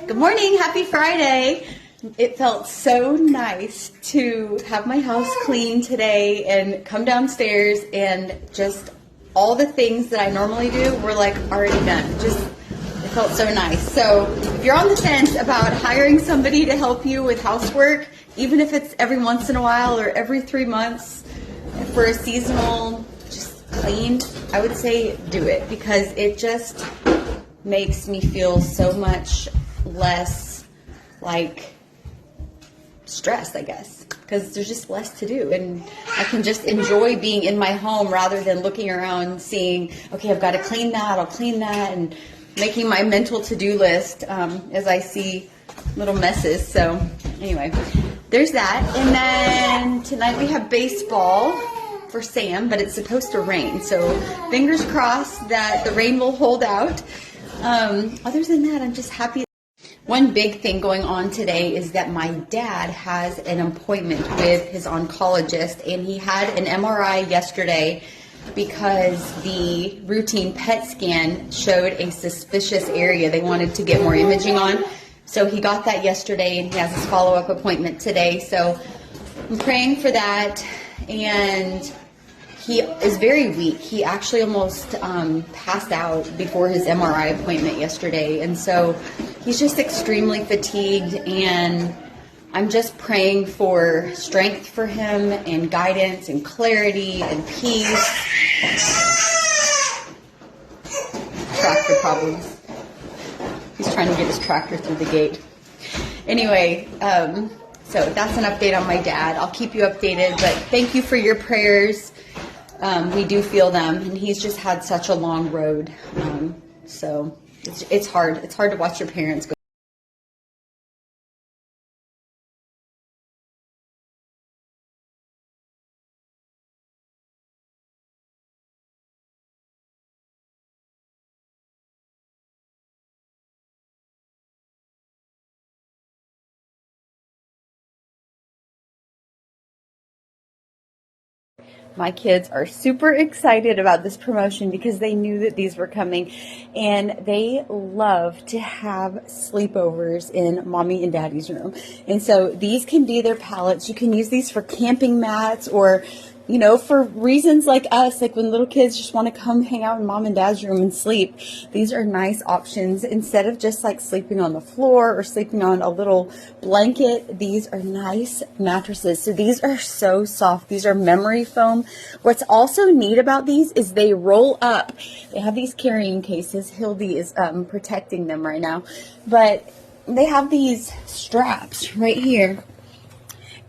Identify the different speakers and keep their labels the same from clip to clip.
Speaker 1: Good morning, happy Friday. It felt so nice to have my house clean today and come downstairs and just all the things that I normally do were like already done. It felt so nice. So if you're on the fence about hiring somebody to help you with housework, even if it's every once in a while or every 3 months for a seasonal just clean, I would say do it because it just makes me feel so much less like stressed, I guess, because there's just less to do and I can just enjoy being in my home rather than looking around seeing, okay, I've got to clean that, I'll clean that, and making my mental to-do list as I see little messes. So anyway, there's that. And then tonight we have baseball for Sam, but it's supposed to rain, so fingers crossed that the rain will hold out. Other than that, I'm just happy. One big thing going on today is that my dad has an appointment with his oncologist, and he had an MRI yesterday because the routine PET scan showed a suspicious area they wanted to get more imaging on. So he got that yesterday, and he has his follow-up appointment today. So I'm praying for that, and he is very weak. He actually almost passed out before his MRI appointment yesterday. And so he's just extremely fatigued, and I'm just praying for strength for him and guidance and clarity and peace. Tractor problems. He's trying to get his tractor through the gate. Anyway, so that's an update on my dad. I'll keep you updated, but thank you for your prayers. We do feel them, and he's just had such a long road. So it's hard. It's hard to watch your parents go. My kids are super excited about this promotion because they knew that these were coming, and they love to have sleepovers in mommy and daddy's room. And so these can be their pallets. You can use these for camping mats or, you know, for reasons like us, like when little kids just want to come hang out in mom and dad's room and sleep. These are nice options. Instead of just like sleeping on the floor or sleeping on a little blanket, these are nice mattresses. So these are so soft. These are memory foam. What's also neat about these is they roll up. They have these carrying cases. Hildy is protecting them right now. But they have these straps right here.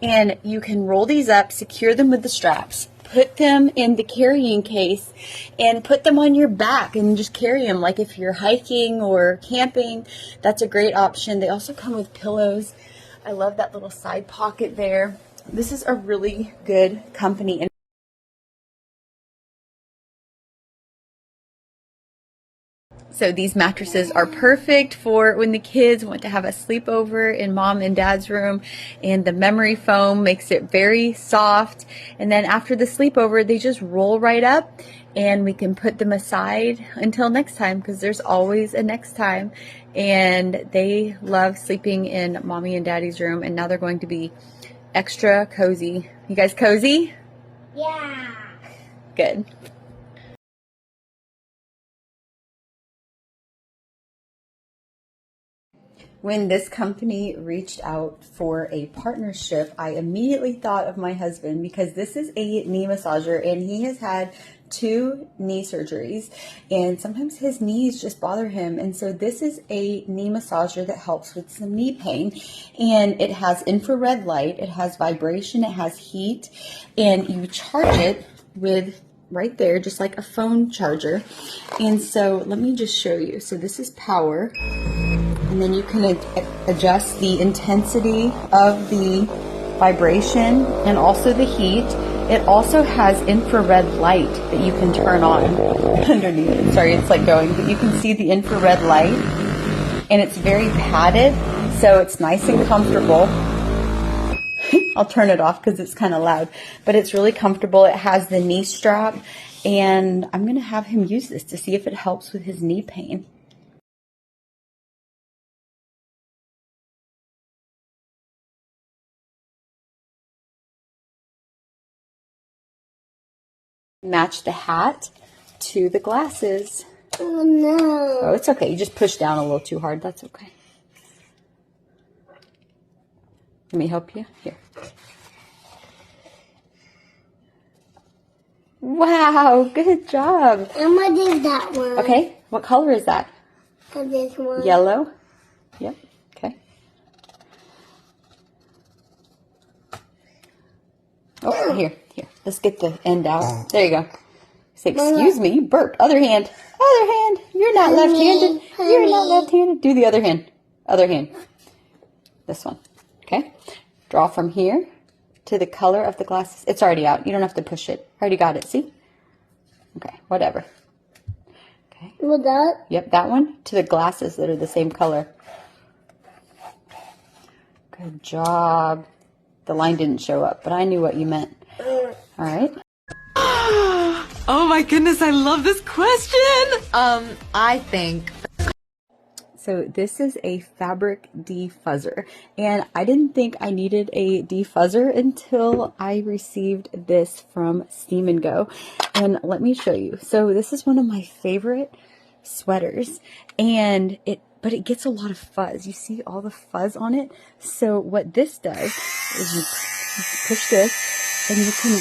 Speaker 1: And you can roll these up, secure them with the straps, put them in the carrying case, and put them on your back and just carry them. Like if you're hiking or camping, that's a great option. They also come with pillows. I love that little side pocket there. This is a really good company. So these mattresses are perfect for when the kids want to have a sleepover in mom and dad's room, and the memory foam makes it very soft. And then after the sleepover, they just roll right up, and we can put them aside until next time because there's always a next time. And they love sleeping in mommy and daddy's room, and now they're going to be extra cozy. You guys cozy?
Speaker 2: Yeah.
Speaker 1: Good. When this company reached out for a partnership, I immediately thought of my husband because this is a knee massager, and he has had 2 knee surgeries, and sometimes his knees just bother him. And so this is a knee massager that helps with some knee pain, and it has infrared light, it has vibration, it has heat, and you charge it with right there, just like a phone charger. And so let me just show you. So this is power. And then you can adjust the intensity of the vibration and also the heat. It also has infrared light that you can turn on underneath it. Sorry, it's like going, but you can see the infrared light, and it's very padded, so it's nice and comfortable. I'll turn it off because it's kind of loud, but it's really comfortable. It has the knee strap, and I'm going to have him use this to see if it helps with his knee pain. Match the hat to the glasses.
Speaker 2: Oh no.
Speaker 1: Oh, it's okay. You just push down a little too hard. That's okay. Let me help you. Here. Wow, good job.
Speaker 2: I'm gonna do that one.
Speaker 1: Okay, what color is that?
Speaker 2: This one.
Speaker 1: Yellow? Yep, okay. Oh, here. Let's get the end out. There you go. Say, excuse me, you burped. Other hand. Other hand. You're not left-handed. You're not left-handed. Do the other hand. Other hand. This one. Okay. Draw from here to the color of the glasses. It's already out. You don't have to push it. I already got it. See? Okay. Whatever. Okay.
Speaker 2: With that?
Speaker 1: Yep, that one to the glasses that are the same color. Good job. The line didn't show up, but I knew what you meant. All right.
Speaker 3: Oh my goodness, I love this question. I think.
Speaker 1: So this is a fabric defuzzer, and I didn't think I needed a defuzzer until I received this from Steam and Go. And let me show you. So this is one of my favorite sweaters, and but it gets a lot of fuzz. You see all the fuzz on it? So what this does is you push this, and you can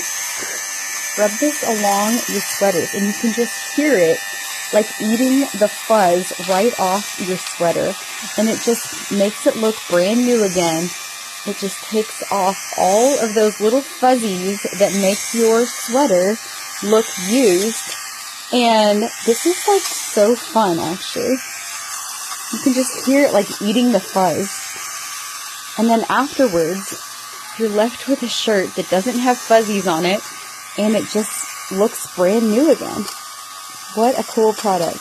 Speaker 1: rub this along your sweaters, and you can just hear it like eating the fuzz right off your sweater, and it just makes it look brand new again. It just takes off all of those little fuzzies that make your sweater look used, and this is like so fun actually. You can just hear it like eating the fuzz, and then afterwards you're left with a shirt that doesn't have fuzzies on it, and it just looks brand new again. What a cool product.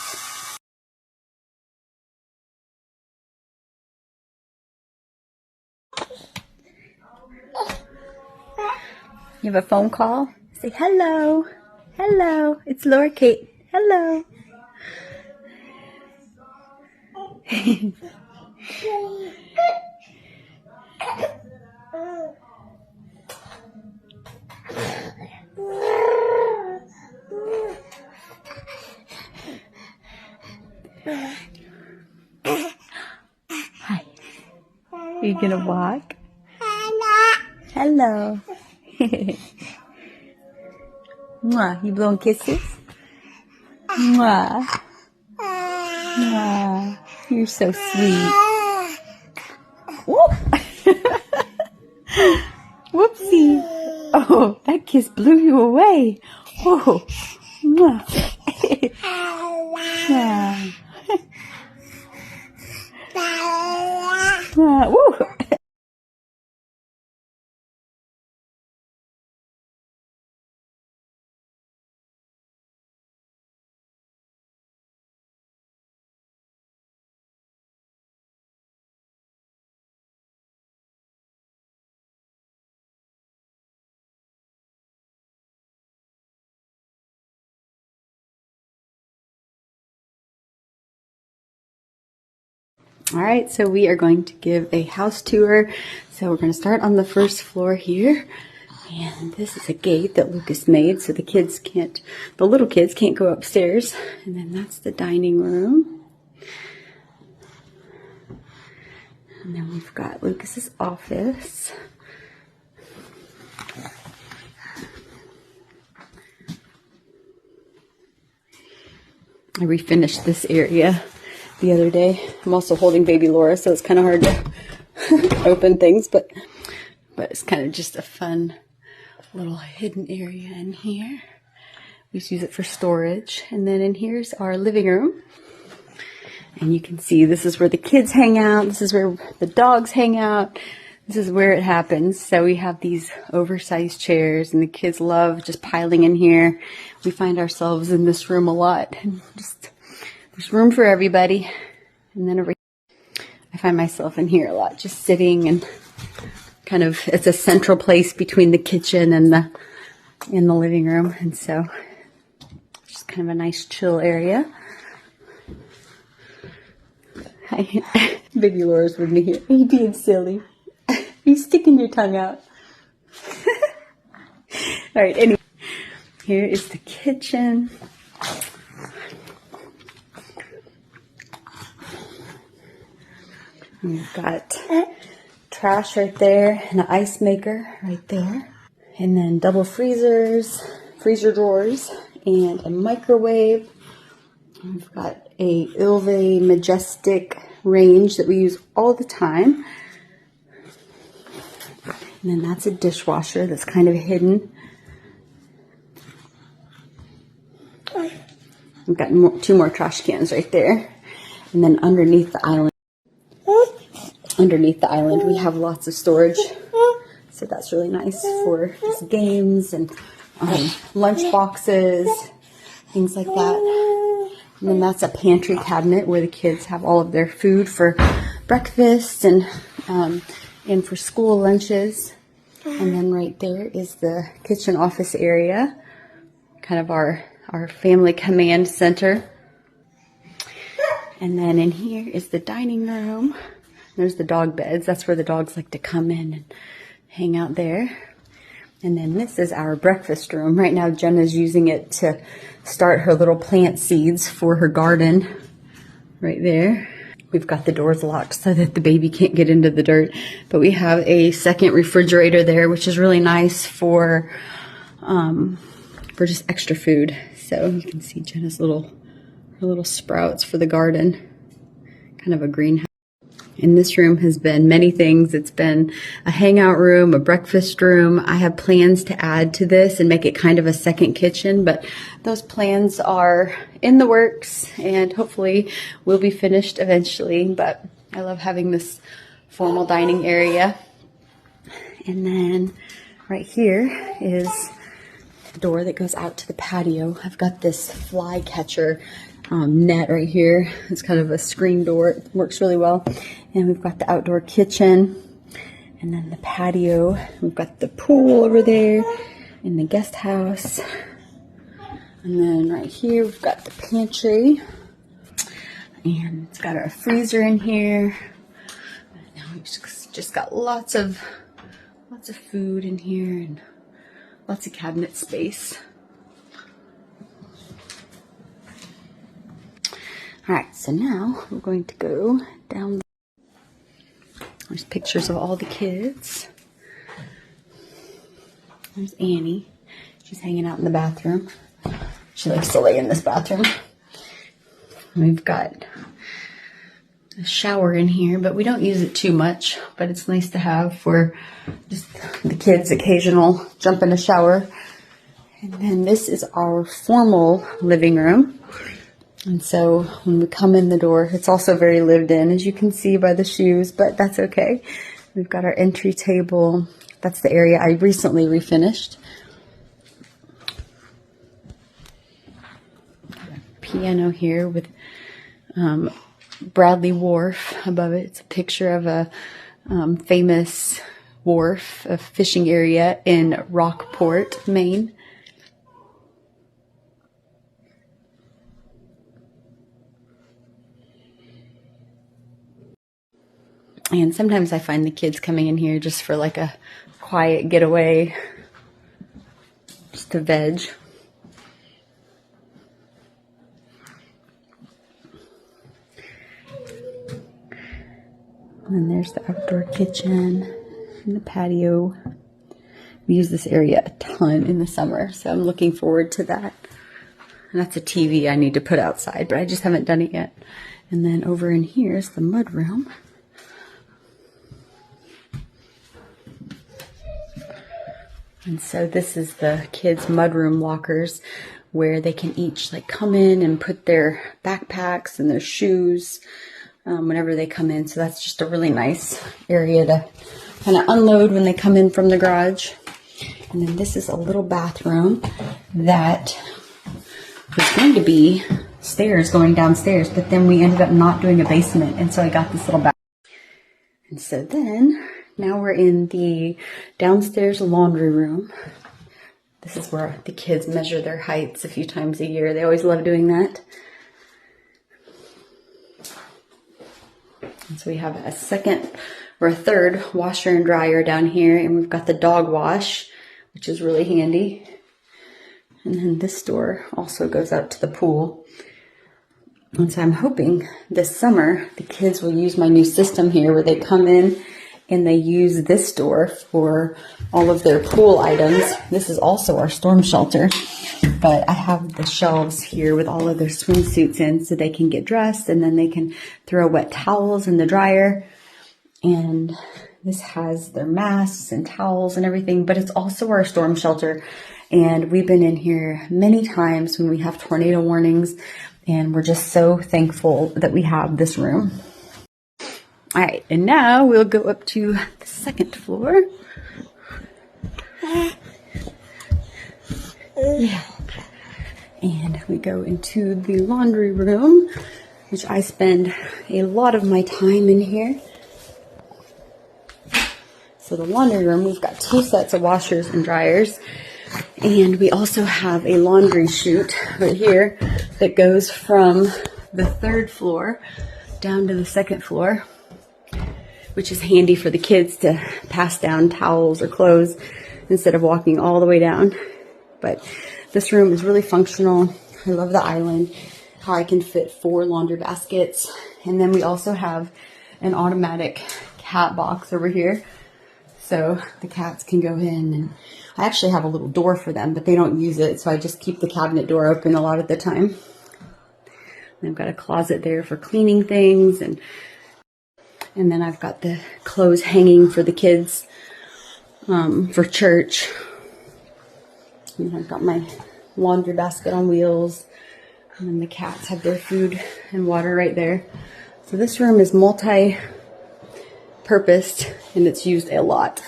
Speaker 1: You have a phone call? Say hello. Hello. It's Laura Kate. Hello. Hi. Are you gonna walk? Hello. Mwah. You blowing kisses? Mwah. Mwah. You're so sweet. Whoop. Whoopsie. Oh, that kiss blew you away. Oh. Mwah. Mwah. Woo. All right, so we are going to give a house tour. So we're going to start on the first floor here. And this is a gate that Lucas made so the little kids can't go upstairs. And then that's the dining room. And then we've got Lucas's office. I refinished this area the other day. I'm also holding baby Laura, so it's kind of hard to open things, but it's kind of just a fun little hidden area in here. We just use it for storage. And then in here's our living room. And you can see this is where the kids hang out. This is where the dogs hang out. This is where it happens. So we have these oversized chairs, and the kids love just piling in here. We find ourselves in this room a lot. And just there's room for everybody. And then I find myself in here a lot, just sitting, and kind of it's a central place between the kitchen and the living room. And so just kind of a nice chill area. Hi. Baby Laura's with me here. Are you being silly? Are you sticking your tongue out? All right, anyway. Here is the kitchen. We've got trash right there and an ice maker right there. And then double freezers, freezer drawers, and a microwave. We've got a Ilve Majestic range that we use all the time. And then that's a dishwasher that's kind of hidden. We've got two more trash cans right there. And then underneath the island, we have lots of storage. So that's really nice for just games and lunch boxes, things like that. And then that's a pantry cabinet where the kids have all of their food for breakfast and for school lunches. And then right there is the kitchen office area, kind of our family command center. And then in here is the dining room. There's the dog beds. That's where the dogs like to come in and hang out there. And then this is our breakfast room. Right now Jenna's using it to start her little plant seeds for her garden. Right there. We've got the doors locked so that the baby can't get into the dirt. But we have a second refrigerator there, which is really nice for just extra food. So you can see Jenna's her little sprouts for the garden. Kind of a greenhouse. And this room has been many things. It's been a hangout room, a breakfast room. I have plans to add to this and make it kind of a second kitchen, but those plans are in the works and hopefully will be finished eventually. But I love having this formal dining area. And then right here is the door that goes out to the patio. I've got this fly catcher net right here. It's kind of a screen door. It works really well. And we've got the outdoor kitchen and then the patio. We've got the pool over there in the guest house. And then right here we've got the pantry. And it's got our freezer in here. And now we've just got lots of food in here and lots of cabinet space. Alright, so now we're going to go down. There's pictures of all the kids. There's Annie. She's hanging out in the bathroom. She likes to lay in this bathroom. We've got a shower in here, but we don't use it too much. But it's nice to have for just the kids' occasional jump in a shower. And then this is our formal living room. And so when we come in the door, it's also very lived in, as you can see by the shoes, but that's okay. We've got our entry table. That's the area I recently refinished. Piano here with Bradley Wharf above it. It's a picture of a famous wharf, a fishing area in Rockport, Maine. And sometimes I find the kids coming in here just for like a quiet getaway, just to veg. And then there's the outdoor kitchen and the patio. We use this area a ton in the summer, so I'm looking forward to that. And that's a TV I need to put outside, but I just haven't done it yet. And then over in here is the mudroom. And so this is the kids' mudroom lockers where they can each like come in and put their backpacks and their shoes whenever they come in. So that's just a really nice area to kind of unload when they come in from the garage. And then this is a little bathroom that was going to be stairs going downstairs, but then we ended up not doing a basement. And so I got this little bathroom. And so then now we're in the downstairs laundry room. This is where the kids measure their heights a few times a year. They always love doing that. And so we have a second or a third washer and dryer down here. And we've got the dog wash, which is really handy. And then this door also goes out to the pool. And so I'm hoping this summer the kids will use my new system here where they come in and they use this door for all of their pool items. This is also our storm shelter, but I have the shelves here with all of their swimsuits in so they can get dressed and then they can throw wet towels in the dryer. And this has their masks and towels and everything, but it's also our storm shelter. And we've been in here many times when we have tornado warnings, and we're just so thankful that we have this room. All right, and now we'll go up to the second floor. Yeah. And we go into the laundry room, which I spend a lot of my time in here. So the laundry room, we've got 2 sets of washers and dryers. And we also have a laundry chute right here that goes from the 3rd floor down to the 2nd floor, which is handy for the kids to pass down towels or clothes instead of walking all the way down. But this room is really functional. I love the island, how I can fit 4 laundry baskets. And then we also have an automatic cat box over here. So the cats can go in, and I actually have a little door for them, but they don't use it. So I just keep the cabinet door open a lot of the time. And I've got a closet there for cleaning things. And then I've got the clothes hanging for the kids for church. And I've got my laundry basket on wheels. And then the cats have their food and water right there. So this room is multi-purposed and it's used a lot.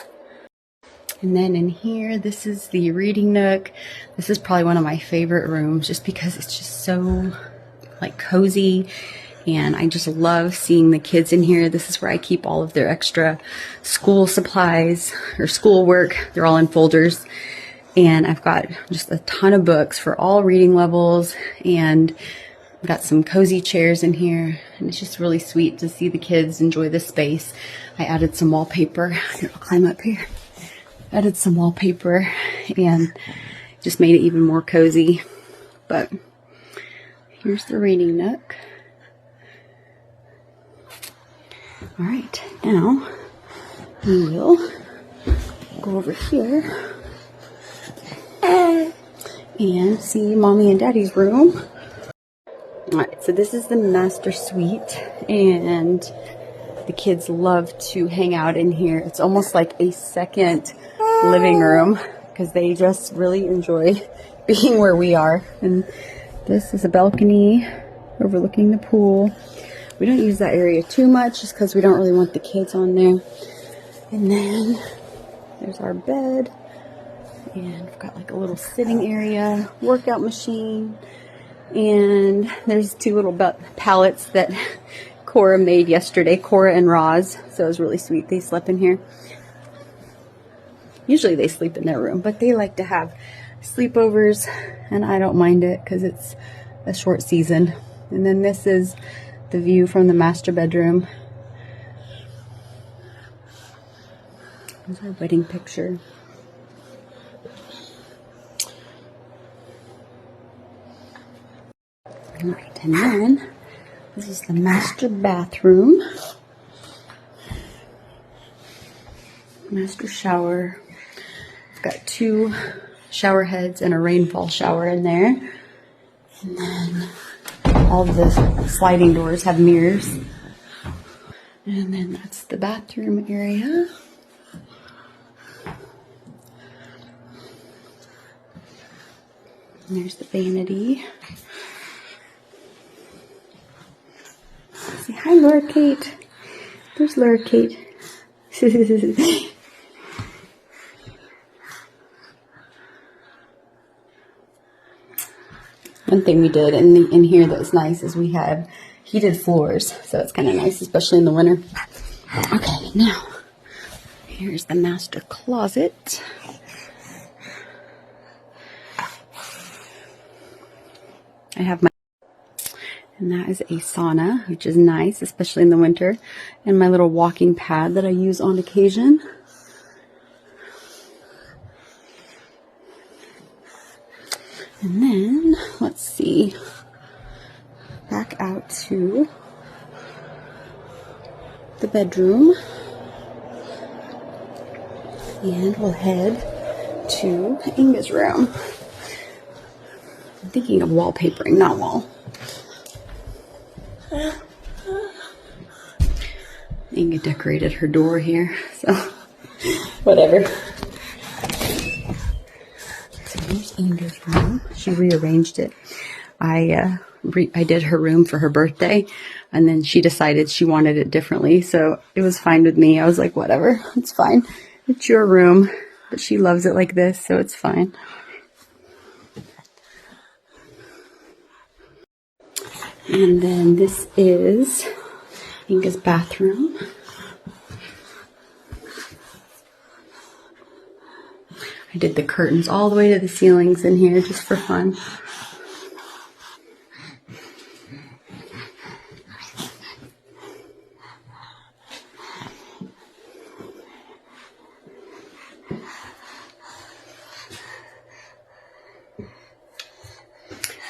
Speaker 1: And then in here, this is the reading nook. This is probably one of my favorite rooms just because it's just so like cozy. And I just love seeing the kids in here. This is where I keep all of their extra school supplies or schoolwork. They're all in folders. And I've got just a ton of books for all reading levels. And I've got some cozy chairs in here. And it's just really sweet to see the kids enjoy this space. I added some wallpaper. Here, I'll climb up here. Added some wallpaper and just made it even more cozy. But here's the reading nook. All right, now we will go over here and see Mommy and Daddy's room. All right, so this is the master suite, and the kids love to hang out in here. It's almost like a second living room because they just really enjoy being where we are. And this is a balcony overlooking the pool. We don't use that area too much just because we don't really want the kids on there. And then there's our bed. And we've got like a little sitting area, workout machine. And there's 2 little pallets that Cora made yesterday, Cora and Roz. So it was really sweet. They slept in here. Usually they sleep in their room, but they like to have sleepovers, and I don't mind it because it's a short season. And then this is the view from the master bedroom. There's our wedding picture. All right, and then this is the master bathroom. Master shower. I've got 2 shower heads and a rainfall shower in there. And then all of the sliding doors have mirrors. And then that's the bathroom area. And there's the vanity. Say hi, Laura Kate. There's Laura Kate. One thing we did in here that was nice is we have heated floors, so it's kind of nice, especially in the winter. Okay, now here's the master closet. I have my, and that is a sauna, which is nice, especially in the winter, and my little walking pad that I use on occasion. And then, let's see, back out to the bedroom. And we'll head to Inga's room. I'm thinking of wallpapering, not wall. Inga decorated her door here, so whatever. So here's Inga's room. She rearranged it. I did her room for her birthday, and then she decided she wanted it differently, so it was fine with me. I was like, whatever, it's fine. It's your room, but she loves it like this, so it's fine. And then this is Inga's bathroom. I did the curtains all the way to the ceilings in here just for fun.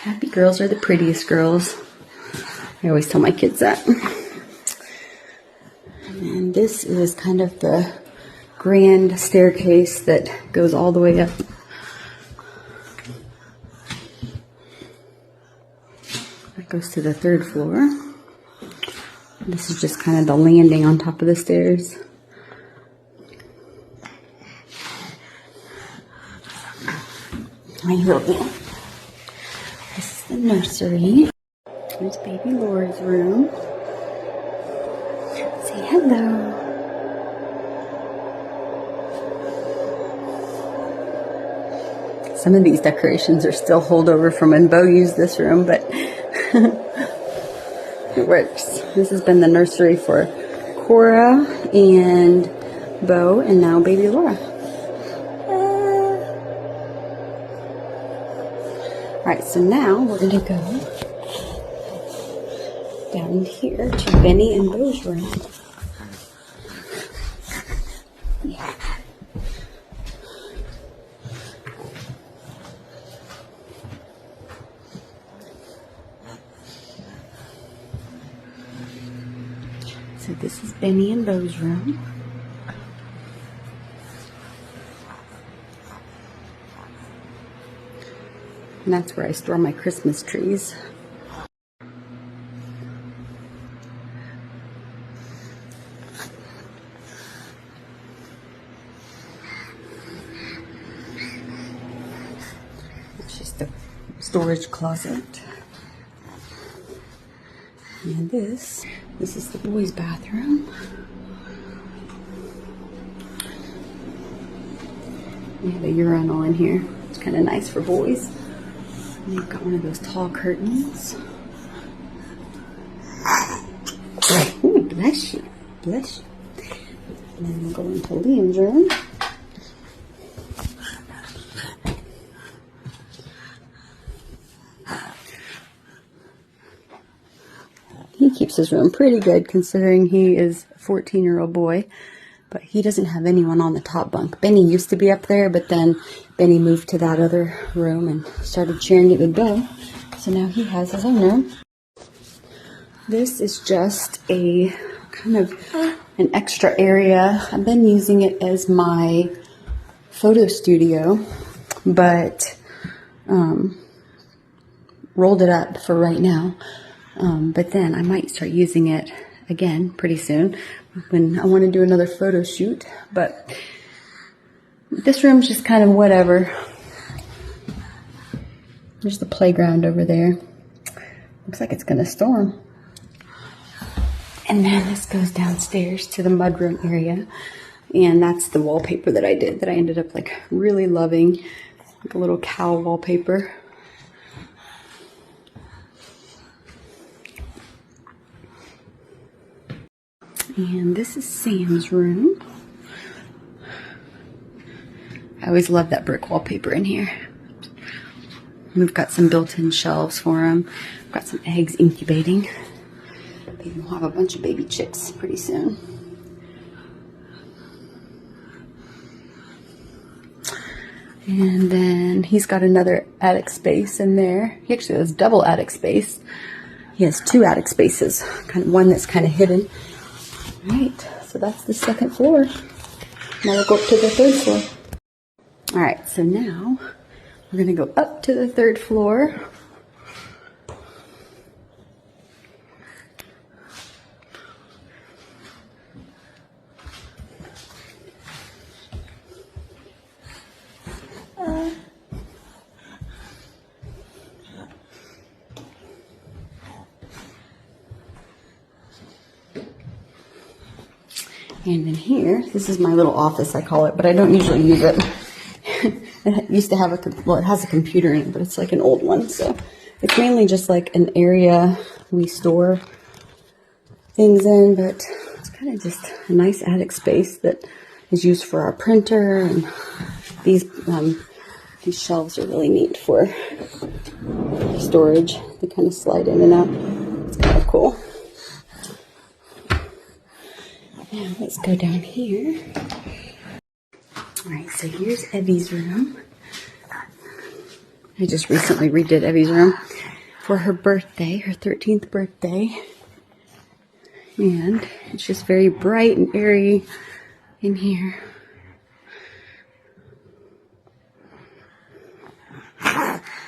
Speaker 1: Happy girls are the prettiest girls. I always tell my kids that. And this is kind of the grand staircase that goes all the way up. That goes to the 3rd floor. This is just kind of the landing on top of the stairs. This is the nursery. There's baby Laura's room. Say hello. Some of these decorations are still holdover from when Beau used this room, but it works. This has been the nursery for Cora and Beau, and now baby Laura. Alright, so now we're going to go down here to Benny and Beau's room. Yeah. So this is Benny and Beau's room. And that's where I store my Christmas trees. It's just the storage closet. And this is the boys' bathroom. We have a urinal in here. It's kind of nice for boys. And you've got one of those tall curtains. Ooh, bless you. Bless you. And then we'll go into Liam's room. He keeps his room pretty good considering he is a 14-year-old boy. But he doesn't have anyone on the top bunk. Benny used to be up there, but then Benny moved to that other room and started sharing it with Beau. So now he has his own room. This is just a kind of an extra area. I've been using it as my photo studio, but rolled it up for right now. But then I might start using it again pretty soon when I want to do another photo shoot. But this room's just kind of whatever. There's the playground over there. Looks like it's gonna storm. And then this goes downstairs to the mudroom area, and that's the wallpaper that I did that I ended up like really loving, like a little cow wallpaper. And this is Sam's room. I always love that brick wallpaper in here. We've got some built-in shelves for him. We've got some eggs incubating. Maybe we'll have a bunch of baby chicks pretty soon. And then he's got another attic space in there. He actually has double attic space. He has 2 attic spaces, one that's kind of hidden. All right, so that's the 2nd floor. Now we'll go up to the 3rd floor. All right, so now we're gonna go up to the 3rd floor. And in here, this is my little office, I call it, but I don't usually use it. It used to have it has a computer in it, but it's like an old one. So it's mainly just like an area we store things in, but it's kind of just a nice attic space that is used for our printer. And these shelves are really neat for storage. They kind of slide in and out. It's kind of cool. Now let's go down here. All right, so here's Evie's room. I just recently redid Evie's room for her birthday, her 13th birthday. And it's just very bright and airy in here.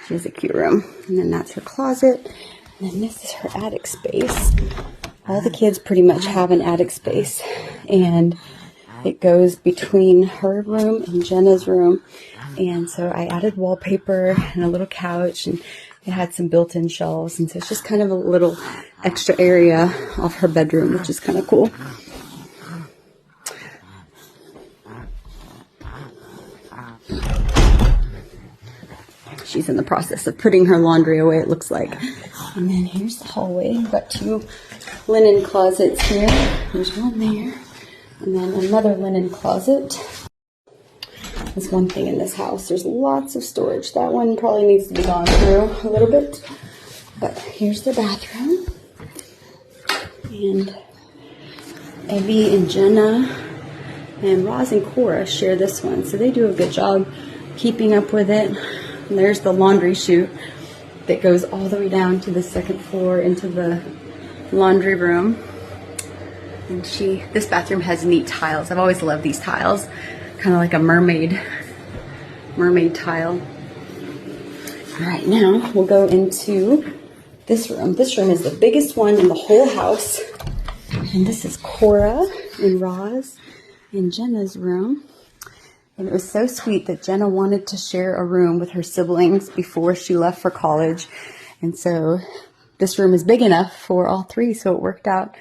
Speaker 1: She has a cute room. And then that's her closet. And then this is her attic space. All the kids pretty much have an attic space, and it goes between her room and Jenna's room. And so I added wallpaper and a little couch, and it had some built-in shelves, and so it's just kind of a little extra area off her bedroom, which is kind of cool. She's in the process of putting her laundry away, it looks like. And then here's the hallway. We've got 2 linen closets here. There's one there. And then another linen closet. There's one thing in this house. There's lots of storage. That one probably needs to be gone through a little bit. But here's the bathroom. And Evie and Jenna and Roz and Cora share this one. So they do a good job keeping up with it. And there's the laundry chute that goes all the way down to the 2nd floor into the laundry room. And this bathroom has neat tiles. I've always loved these tiles. Kind of like a mermaid tile. All right, now we'll go into this room. This room is the biggest one in the whole house. And this is Cora and Roz and Jenna's room. And it was so sweet that Jenna wanted to share a room with her siblings before she left for college. And so this room is big enough for all 3, so it worked out.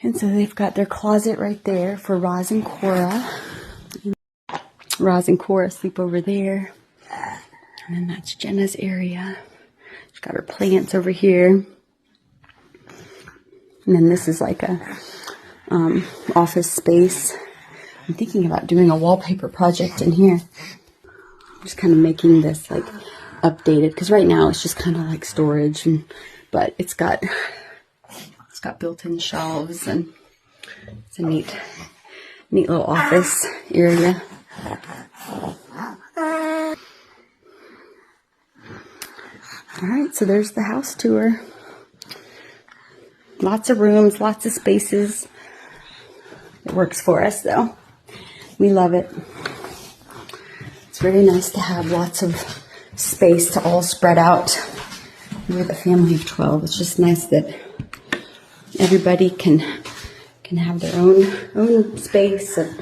Speaker 1: And so they've got their closet right there for Roz and Cora. Roz and Cora sleep over there. And then that's Jenna's area. She's got her plants over here. And then this is like a office space. I'm thinking about doing a wallpaper project in here. I'm just kind of making this like updated, because right now it's just kind of like storage, but it's got built-in shelves, and it's a neat little office area. All right, so there's the house tour. Lots of rooms, lots of spaces. It works for us though. We love it. It's very nice to have lots of space to all spread out. We're the family of 12. It's just nice that everybody can have their own space. And,